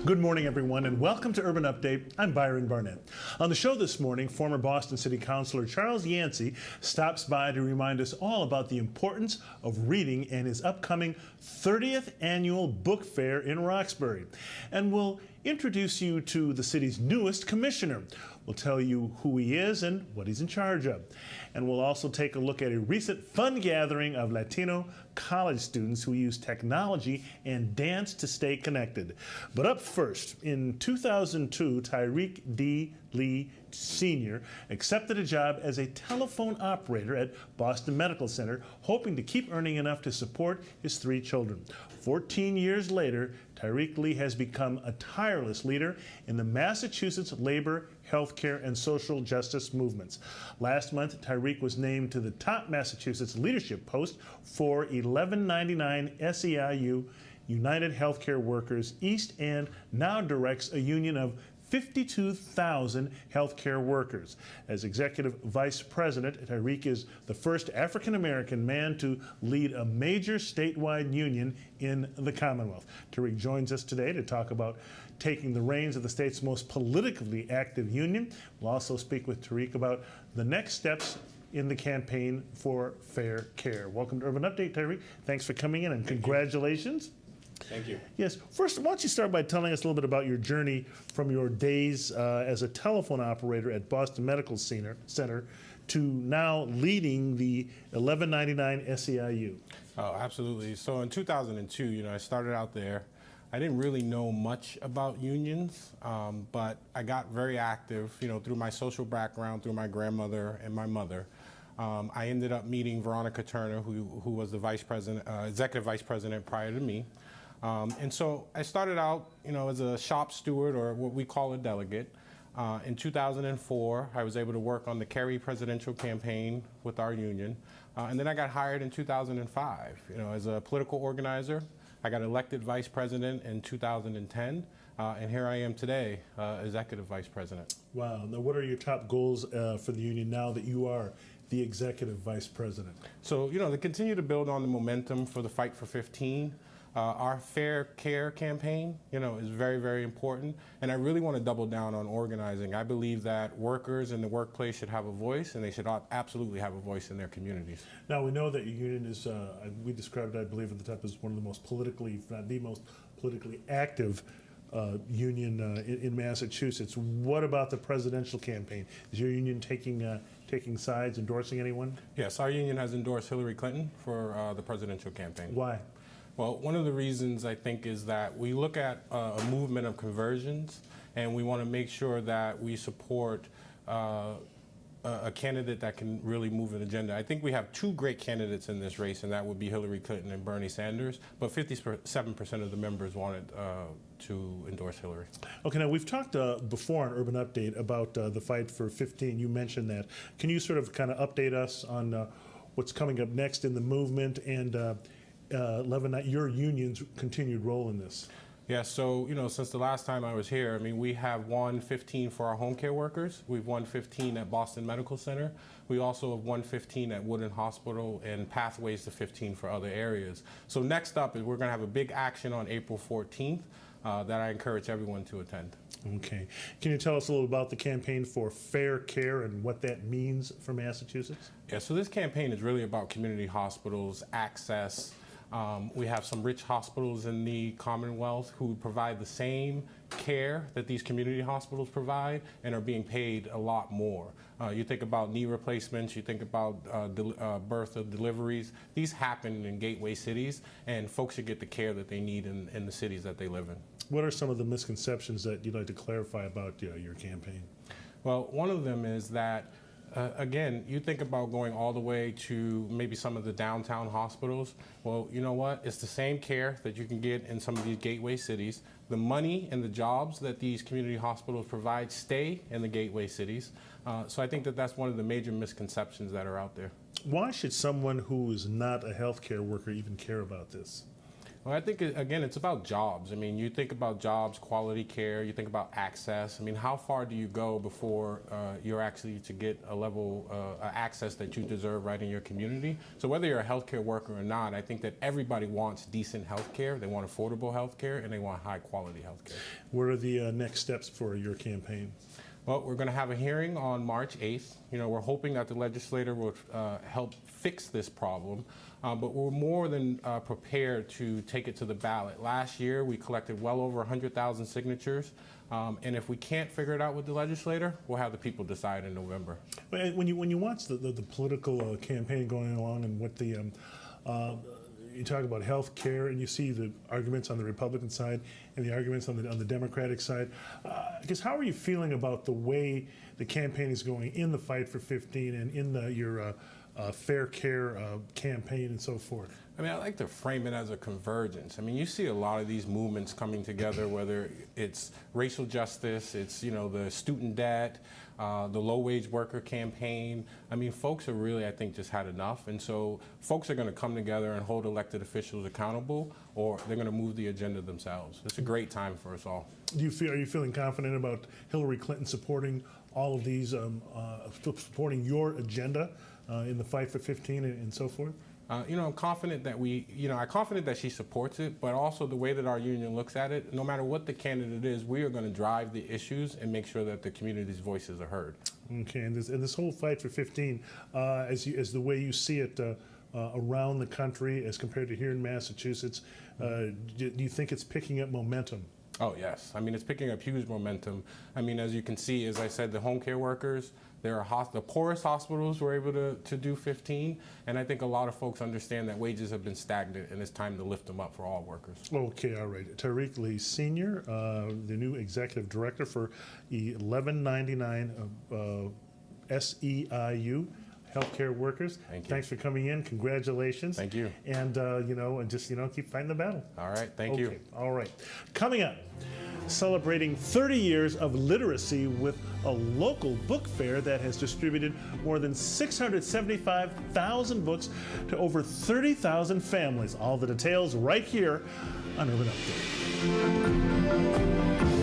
Good morning, everyone, and welcome to Urban Update. I'm Byron Barnett. On the show this morning, former Boston City Councilor Charles Yancey stops by to remind us all about the importance of reading and his upcoming 30th annual book fair in Roxbury. And we'll introduce you to the city's newest commissioner. We'll tell you who he is and what he's in charge of. And we'll also take a look at a recent fun gathering of Latino college students who use technology and dance to stay connected. But up first, in 2002, Tyrek D. Lee Sr. accepted a job as a telephone operator at Boston Medical Center, hoping to keep earning enough to support his 3 children. 14 years later, Tyrek Lee has become a tireless leader in the Massachusetts labor, healthcare, and social justice movements. Last month, Tyrek was named to the top Massachusetts leadership post for 1199 SEIU United Healthcare Workers East, and now directs a union of 52,000 healthcare workers. As executive vice president, Tyrek is the first African-American man to lead a major statewide union in the Commonwealth. Tyrek joins us today to talk about taking the reins of the state's most politically active union. We'll also speak with Tyrek about the next steps in the campaign for fair care. Welcome to Urban Update, Tyrek. Thanks for coming in, and congratulations. Thank you. Yes. First, why don't you start by telling us a little bit about your journey from your days as a telephone operator at Boston Medical Center to now leading the 1199 SEIU. Oh, absolutely. So in 2002, I started out there. I didn't really know much about unions, but I got very active, through my social background, through my grandmother and my mother. I ended up meeting Veronica Turner, who was the vice president, executive vice president prior to me. And so I started out, as a shop steward, or what we call a delegate. In 2004, I was able to work on the Kerry presidential campaign with our union. And then I got hired in 2005, as a political organizer. I got elected vice president in 2010. And here I am today, executive vice president. Wow. Now, what are your top goals for the union now that you are the executive vice president? So, to continue to build on the momentum for the Fight for 15. Our Fair Care campaign, is very, very important, and I really want to double down on organizing. I believe that workers in the workplace should have a voice, and they should absolutely have a voice in their communities. Now, we know that your union is, we described it, I believe, at the top as one of the most politically, if not the most politically active union in Massachusetts. What about the presidential campaign? Is your union taking sides, endorsing anyone? Yes, our union has endorsed Hillary Clinton for the presidential campaign. Why? Well, one of the reasons I think is that we look at a movement of conversions, and we want to make sure that we support a candidate that can really move an agenda. I think we have 2 great candidates in this race, and that would be Hillary Clinton and Bernie Sanders, but 57% of the members wanted to endorse Hillary. Okay, now we've talked before on Urban Update about the Fight for 15. You mentioned that. Can you sort of kind of update us on what's coming up next in the movement and your union's continued role in this? Yeah, so, since the last time I was here, we have won 15 for our home care workers. We've won 15 at Boston Medical Center. We also have won 15 at Woodland Hospital, and pathways to 15 for other areas. So next up is we're going to have a big action on April 14th that I encourage everyone to attend. Okay. Can you tell us a little about the campaign for fair care and what that means for Massachusetts? Yeah, so this campaign is really about community hospitals, access. We have some rich hospitals in the Commonwealth who provide the same care that these community hospitals provide and are being paid a lot more. You think about knee replacements, you think about birth or deliveries. These happen in gateway cities, and folks should get the care that they need in the cities that they live in. What are some of the misconceptions that you'd like to clarify about your campaign? Well, one of them is that again, you think about going all the way to maybe some of the downtown hospitals. Well, you know what? It's the same care that you can get in some of these gateway cities. The money and the jobs that these community hospitals provide stay in the gateway cities. So I think that that's one of the major misconceptions that are out there. Why should someone who is not a healthcare worker even care about this? Well, I think, again, it's about jobs. I mean, you think about jobs, quality care, you think about access. I mean, how far do you go before you're actually to get a level of access that you deserve right in your community? So whether you're a healthcare worker or not, I think that everybody wants decent healthcare, they want affordable healthcare, and they want high quality healthcare. What are the next steps for your campaign? Well, we're going to have a hearing on March 8th. You know, we're hoping that the legislator will help fix this problem, but we're more than prepared to take it to the ballot. Last year, we collected well over 100,000 signatures, and if we can't figure it out with the legislator, we'll have the people decide in November. When you watch the political campaign going along and what the you talk about health care and you see the arguments on the Republican side and the arguments on the Democratic side. I guess how are you feeling about the way the campaign is going in the Fight for 15 and in your Fair Care campaign and so forth? I mean, I like to frame it as a convergence. I mean, you see a lot of these movements coming together, whether it's racial justice, it's, you know, the student debt, the low-wage worker campaign. I mean, folks are really, I think, just had enough. And so folks are going to come together and hold elected officials accountable, or they're going to move the agenda themselves. It's a great time for us all. Are you feeling confident about Hillary Clinton supporting all of these, supporting your agenda in the Fight for 15 and so forth? You know, I'm confident that I'm confident that she supports it, but also the way that our union looks at it, no matter what the candidate is, we are going to drive the issues and make sure that the community's voices are heard. Okay, and this whole Fight for 15, as the way you see it around the country as compared to here in Massachusetts, do you think it's picking up momentum? Oh, yes. I mean, it's picking up huge momentum. I mean, as you can see, as I said, the home care workers, the poorest hospitals were able to do 15, and I think a lot of folks understand that wages have been stagnant, and it's time to lift them up for all workers. Okay, all right. Tyrek Lee Sr., the new executive director for 1199 SEIU. Healthcare workers. Thank you. Thanks for coming in. Congratulations. Thank you. And just keep fighting the battle. All right. Thank you. All right. Coming up, celebrating 30 years of literacy with a local book fair that has distributed more than 675,000 books to over 30,000 families. All the details right here on Urban Update.